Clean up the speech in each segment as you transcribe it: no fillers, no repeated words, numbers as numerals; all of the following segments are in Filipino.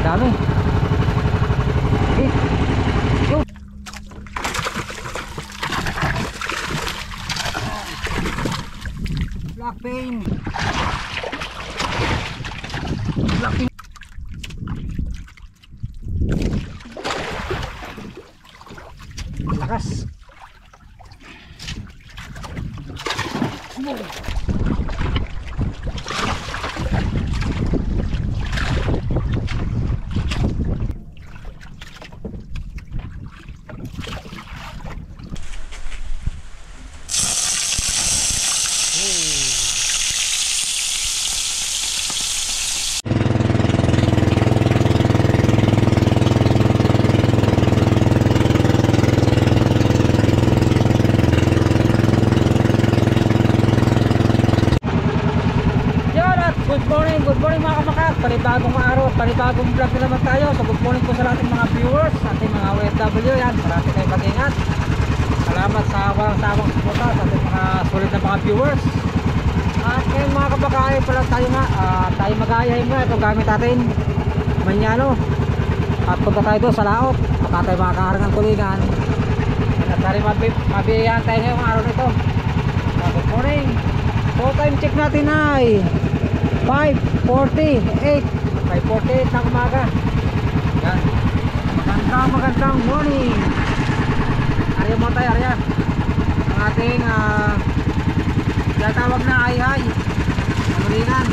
Dami. Yun. Black pain. Black pain. Lakas. Good morning mga kabakat, panibagong araw, panibagong vlog na naman tayo. So good morning po sa ating mga viewers, ating mga OFW yan, parati kayo mag-ingat. Salamat sa walang sawang suporta sa ating mga sulit na mga viewers. At ngayon mga kabakay pala tayo nga, tayo mag-aayahin nga itong gamit natin, Manyano. At punta tayo doon sa laot, baka tayo makakaharang ng tulingan. At sari mabiyahan tayo ngayong araw nito. So good morning. So time check natin ay 5:48 ng umaga. Yan. Magandang morning. Arya mo tayo, Arya. Ang ating tinatawag na ay mamulingan.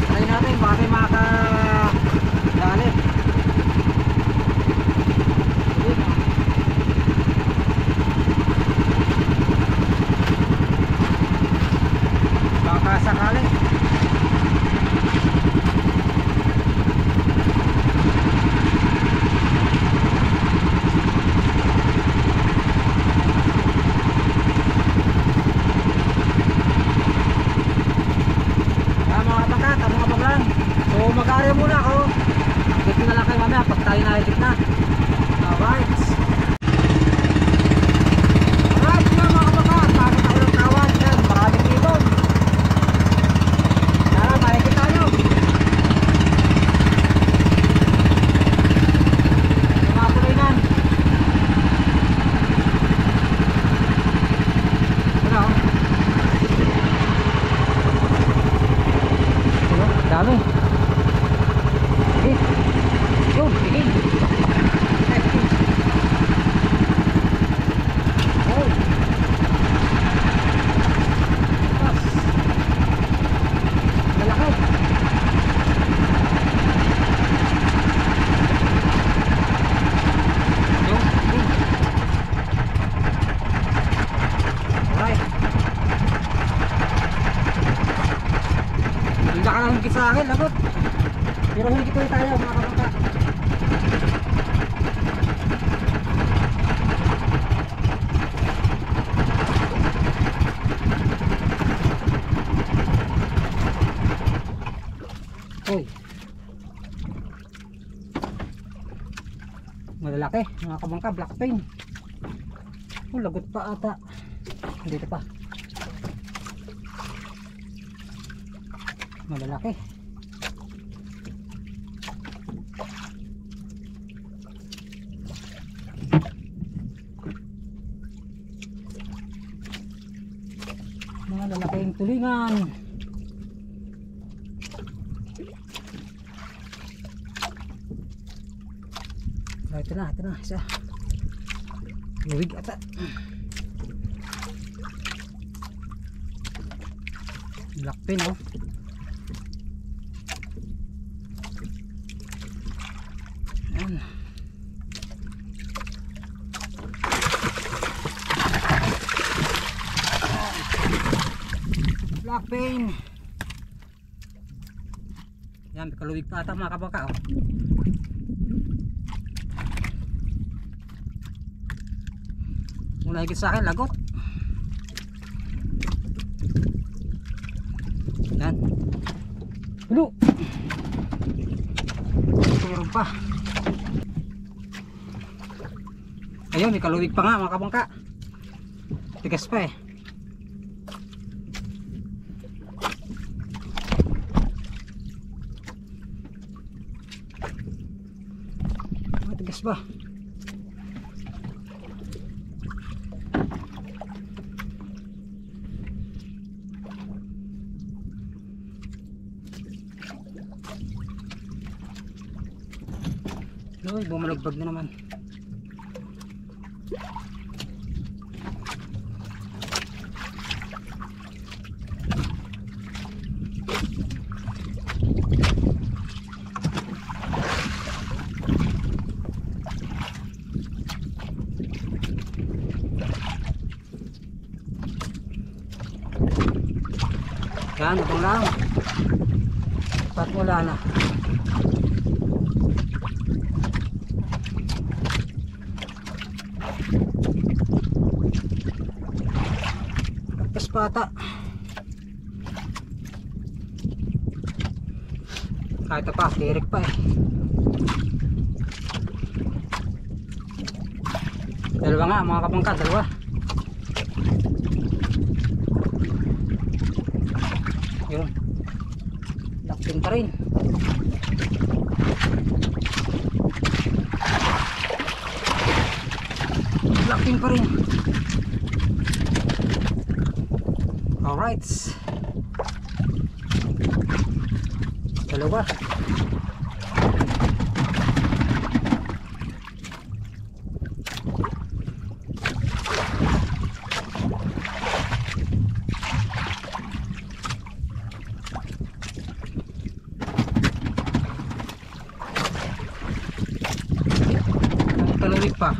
Try natin baka tayo makakadali. Baka sakali. Mag-area muna ako. Dito na lang kayo mamaya pag tayo naligit na. Alright. Alright nga mga kabakat, bakit ako ng tawad yan? Maraming ibon. Tara, maligit tayo. Mga pulinan. Ano? Dami. Yun, tigil. Oh. Pas. Malaki. Yun, tigil. Alright. Hindi ka lang higit sa akin, lagot. Pero huli ko tayo mga kabaka. Uy, malalaki mga kabangka, black pain. Oh, lagot pa ata. Dito pa. Malalaki. Mga lalaking tulingan. Ito na, isa. Luwig ata. Black pin, oh. Ayan. Black pain. Yan, kaluwig pa ata mga kabaka, oh. Muna higit sa akin, lagot. Yan. Hulo. Meron pa. Ayun, may kaluwig pa nga mga kabangka. Tigas pa eh. ba? Uy, bumalagbag na naman. Yan, abang lang. Pat wala na. Pagkas pata. Kahit pa, tirik pa eh. Dalawa nga mga kapangkat, dalawa. Yun, lakpin pa rin. Lakpin pa rin. Alright, dalawa. Taluwik pa.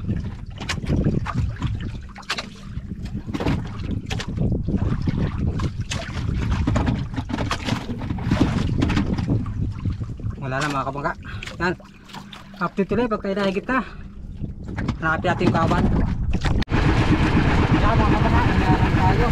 Wala na mga kabangka. Yan, update tuloy pag tayo nahigit na. Hanapin natin yung kawan. Yan mga kabangka, nangyarang tayo.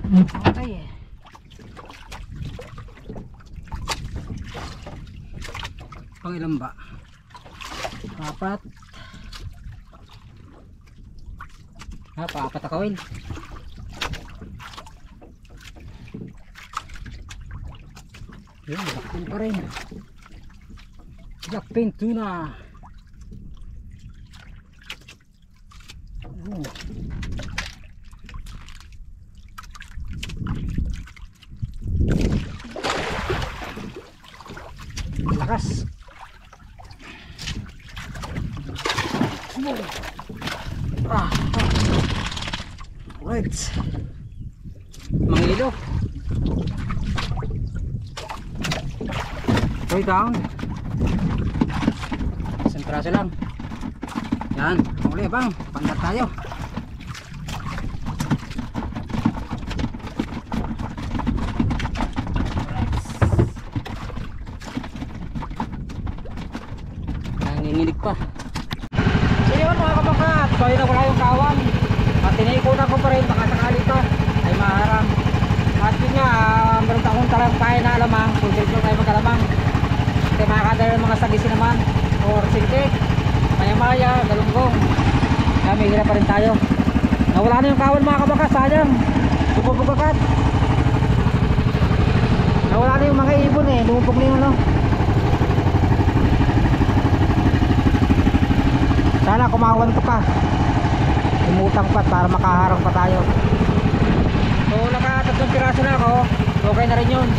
Okay. Pang ilan ba? Apat. Paapat na kawin. Yun, jakpin pa rin. Jakpin tuna. Lakas. Right. Mangilo. Way down. Isang piraso lang. Yan. Uli bang. Pandat tayo. Nanginginig pa. So yun mga kabakat. So yun na wala yung kawan. At tinikunan ko pa rin. Baka sakali ito ay maharang. At yun nga, meron akong talang pahay na alamang. Pulsit nyo kayo mag-alamang. Kasi makakadala ng mga sagisi naman. Or singkik, maya-maya, galunggong. Kaya may hira pa rin tayo. Nawala na yung kawan mga kabakat. Sayang. Sububugakat. Nawala na yung mga ibon eh. Lumupog na yung ano. Sana kumawan ka pa. Umutang pa para makaharang pa tayo. So nakatatlong piraso na ako. Okay na rin yun.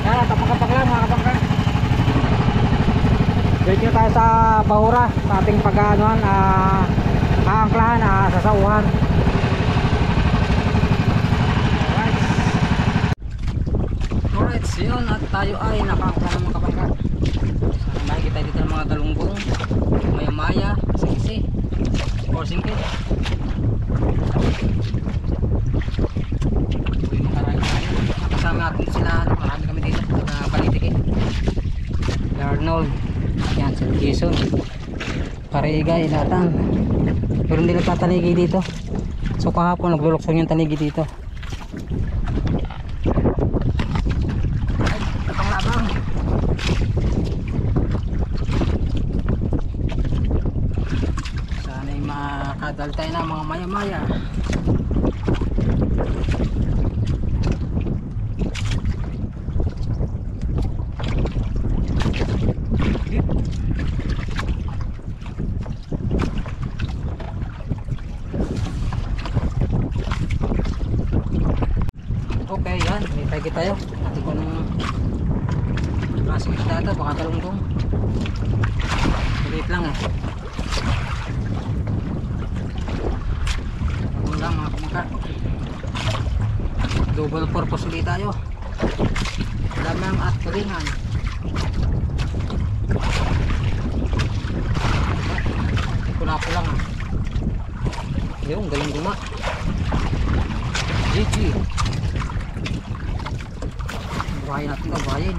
Yan, tapang-kapag lang mga kapangka. Diretso tayo sa bahura. Sa ating pag-aanoan, aangklahan, sasauhan. Alright, so yun. At tayo ay nakaangkla ng mga kapangka. Sana makikita dito ng mga galunggong, maya-maya, sisi, or singkit. Kasama natin sila, marami kami dito sa Balitiki, Arnold, yan, sa Jason, Parigay, Latang. Pero hindi nagtataligi dito. So kahapon nagluluksong yung taligi dito. Ay, tapang labang. Sana'y makadal tayo na mga maya-maya. Okay, yan. May pagi tayo. Natin ko nung klaseng isda ito. Baka talunggong. Ulit lang eh. Ako lang mga kumaka. Double purpose ulit tayo. Lamang at tulingan. Kunapo lang ah. Yung galing guma. GG. Buhayin natin ito, buhayin.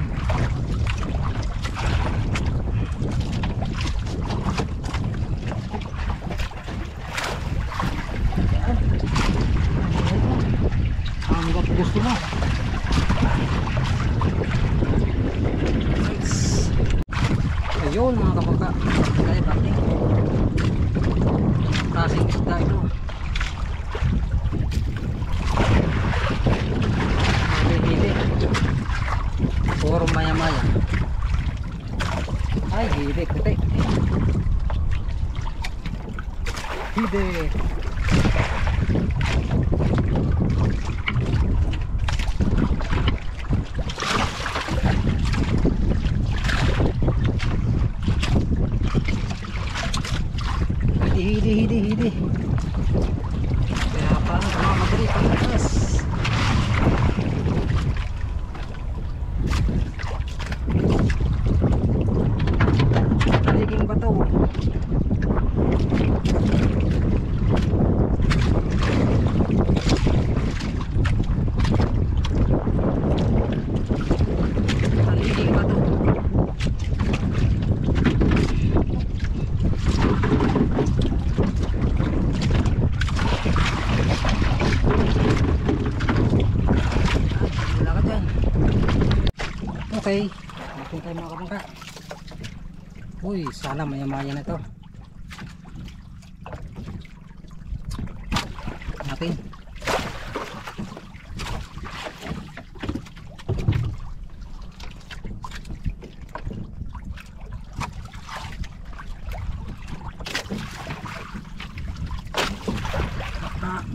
Hanggat gusto mo. Ayun mga kapagka. Kaya bakit? Klaseng isda ito. Puro maya-maya. Ay, hidik, puti. Hidik. Hidi. Kaya parang kumamadali pang lakas. Taliging bato. Taliging bato. Okay, natin tayo mga kabangka. Uy, sana maya-maya na ito. Natin.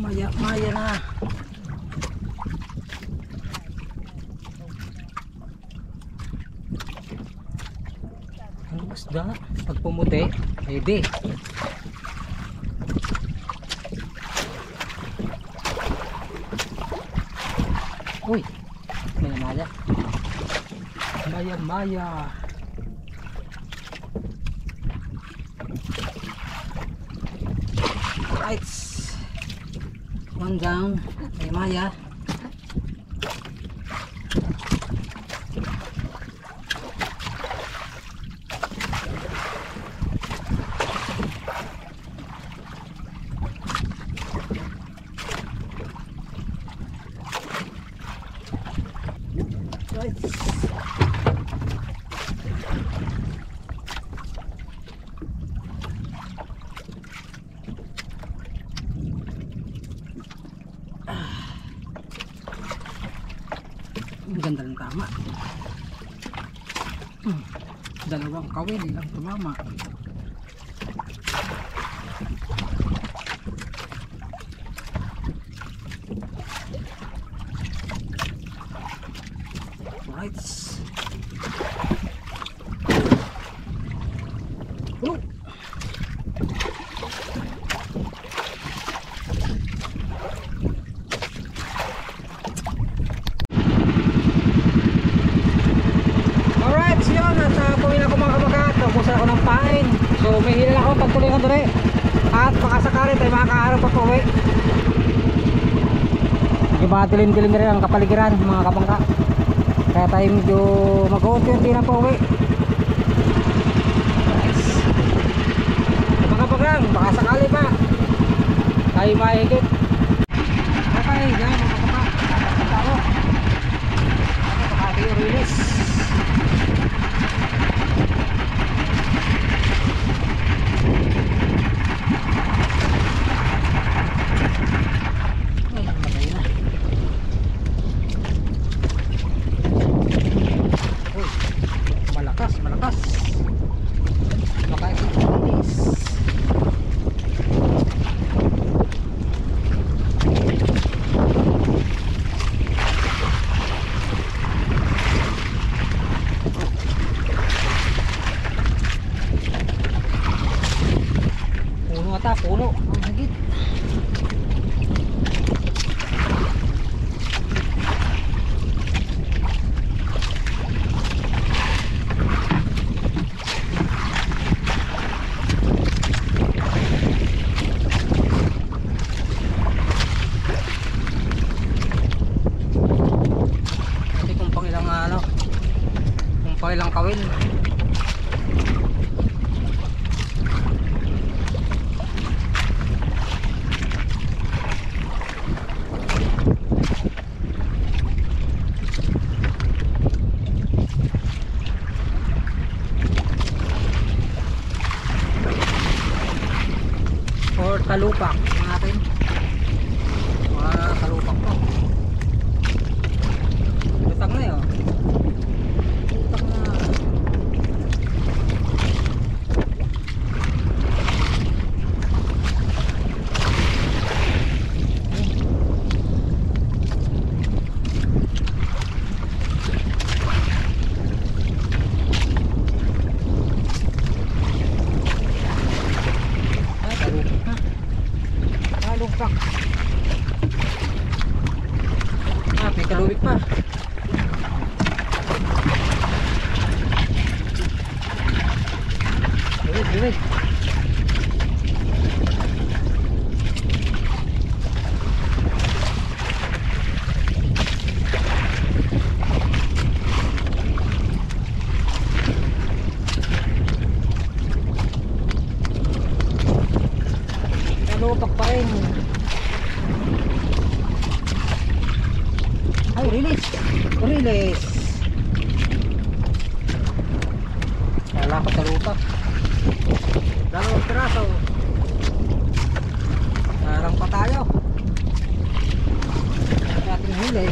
Maya-maya na. Ang isda, pag pumuti, pwede. Uy, maya maya maya. Right, one down, maya. Ang ganda ng tama. Dalawang kawil ang tumama. Right. Alright, so yun, at pumila ko mga kabagat, nabusan ako ng pain. So may hilal ako pagtuloy ko doon at makasakali tayo makakaharap pa po uwi. Iba dilim-dilim rin ang kapaligiran mga kabangka, kaya tayo medyo mag-uunti-unti na po uwi. Nice. Mga kabagang, baka sakali pa tayo mahigit. Okay, yan mga kabangka, nakakita ako baka tayo release. Malakas baka i-release. Puno ata, puno ang higit. Ilang kawin. Or talupak natin. Mga talupak to. Lutang na yun. May kalubik pa. Dilig. Kalupak pa rin. Ay, release. Release. Wala ko talupak. Dalawang piraso. Narang pa tayo. Ang ating huli.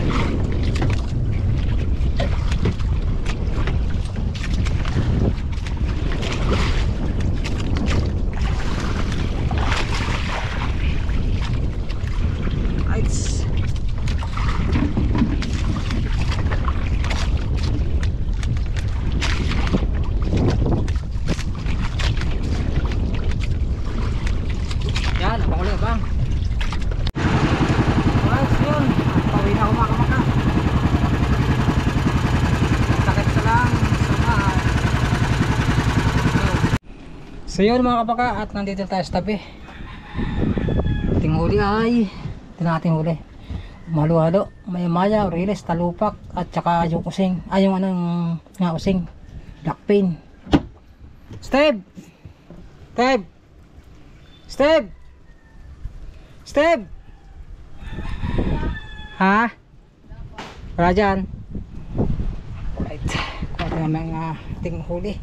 Yan, napakuli ka bang? Alright, yun. Pauwi na ako mga kamaka. So yun mga kabaka, at nandito tayo sa tabi. Ating huli ay nating huli mahalo-halo, maya-maya, riles, talupak, at saka yung using, ay yung anong nga using, black pain. Steve! Steve! Steve! Steve! Ha? Wala dyan. Alright, kuha tayo ng ating huli.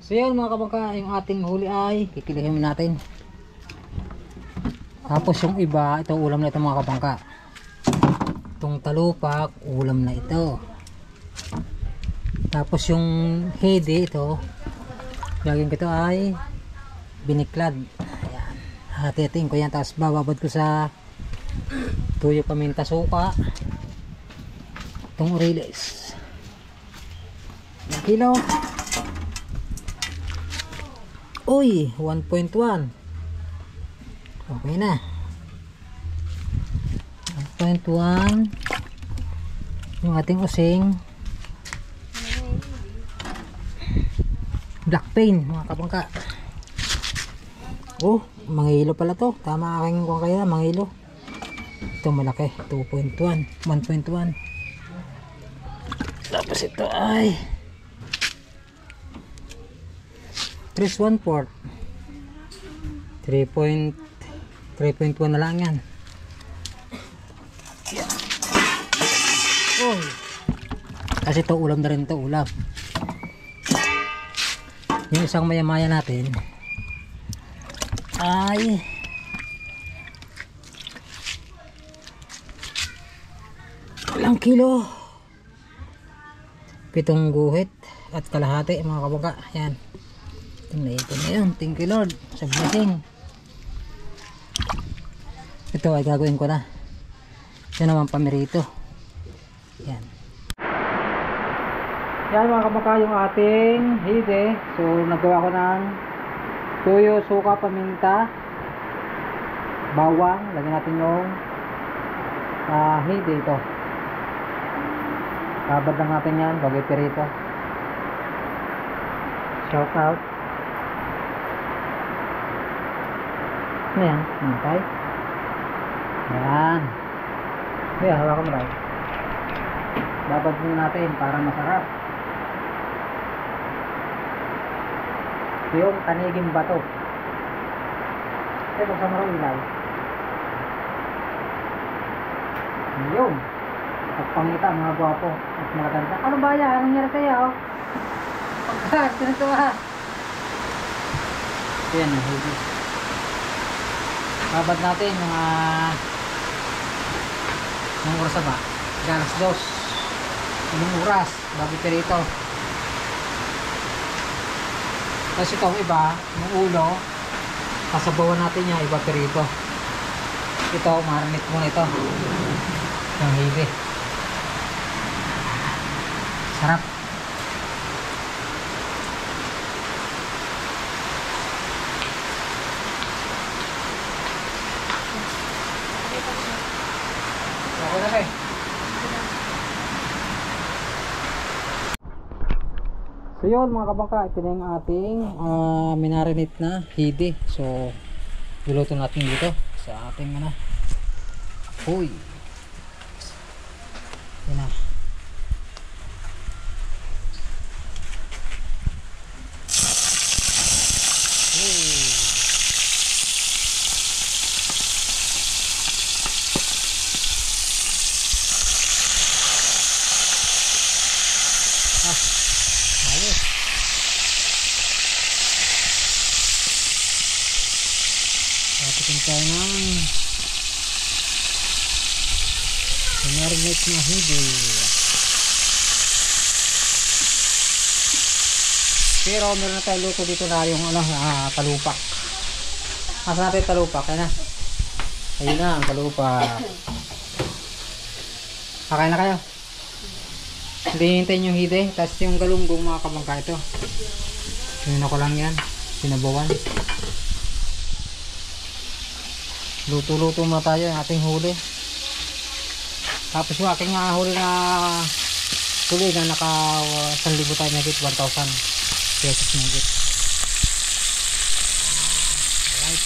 So yun mga kabangka, yung ating huli ay kikilihin natin. Tapos yung iba, ito ulam na ito mga kabangka. Itong talupak, ulam na ito. Tapos yung hede ito, lagyan ko ito ay biniklad. Ayan, hati-hatiin ko yan. Tapos bababad ko sa tuyo, paminta, suka. Itong riles 1 kilo. Uy, 1.1. Okay na. 1.1 yung ating using black pain mga kabangka. Oh, mga hilo pala to. Tama aking kung kaya mga hilo. Ito malaki, 2.1, 1.1. Tapos ito ay 3.1/4, 3.1 na lang yan. Oh, kasi ito ulam na rin, ito ulam. Yung isang maya-maya natin ay ilang kilo, 7 guhit at kalahati mga kabangka. Yan, ito na yun. Thank you Lord sa blessing. Ito ay gagawin ko na. Ito naman pamirito. Yan. Yan mga kabangka yung ating hide. So nagawa ko ng tuyo, suka, paminta, bawang. Lagyan natin yung hide ito. Babad lang natin yan bago ipirito. Shout out. Ayan, okay. Ayan. Ayan, hawakan mo lang. Babad muna natin para masarap. Yung taniging bato. Ito, buksan mo lang ilay. Yung pagpangita mga gwapo at mga ganda. Ano ba yan? Anong nangyari sa'yo? Pagkat, sinutuwa. Ayan, nahuli. Babad natin yung oras ba? Galas 2. Yung oras bago pirito. Tapos itong iba, yung ulo, kasabawan natin niya, iba pirito. Ito, marinate muna ito. Yung hibi. Sarap. Okay na kayo. So yun mga kabangka, ito na yung ating minarinate na hidi. So luluto natin dito sa ating huy. Yan na. Patikin tayo ng marinate na hidi. Pero meron na tayo luto dito na yung talupak. Asa natin talupak? Kaya na. Ayun na ang talupak. Kakain na kayo. Hindi hintayin yung hidi. Tapos yung galunggong mga kabangka ito. Sinuna ko lang yan. Sinabawan. Luto-luto muna tayo yung ating huli. Tapos yung aking huli na Actually na naka 1,000 tayo na git, 1,000 pesos na git. Alright,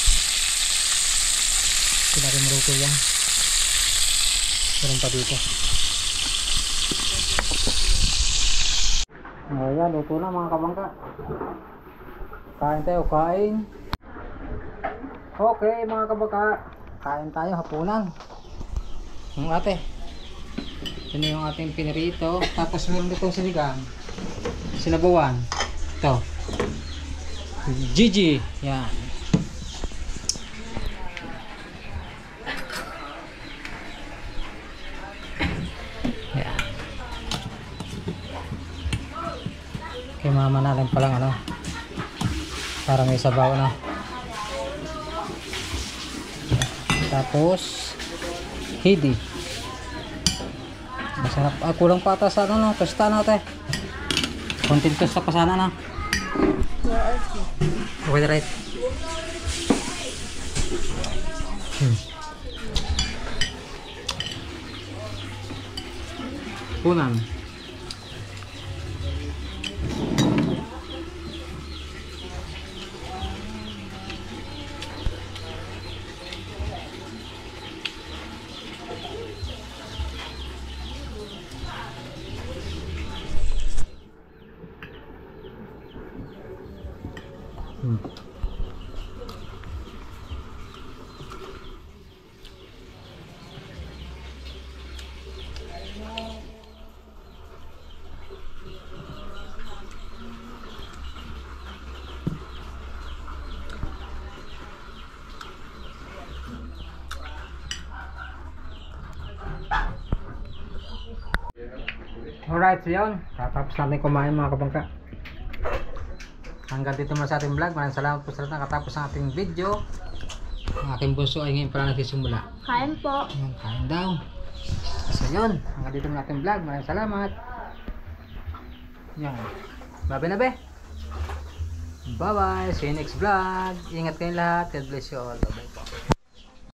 sila rin maruto yan. Meron pa dito. Ayan, luto na mga kabangka. Kain tayo, kain. Okay mga kabangka, kain tayo hapunan. Yung ate, ito na yung ating pinirito. Tapos meron ditong sinigang, sinabawan. Ito Gigi, yan. Yan. Kay mama na lang palang ano, para may sabaw na. Tapos hidi. Masarap. Kulang pa ata sa ano, no? Tosta natin. Konting tosta pa sana na. Okay na right. Punan. Alright, so yun, tatapos natin kumain mga kabangka. Hanggang dito muna sa ating vlog. Maraming salamat po sa lahat nakatapos ang ating video. Ang aking bunso ay ngayon pala nagsisimula. Kain po. Ayan, kain daw. So yun, hanggang dito muna ating vlog. Maraming salamat. Yan. Bye-bye na be. Bye bye, see you next vlog. Ingat kayong lahat. God bless you all. Bye bye.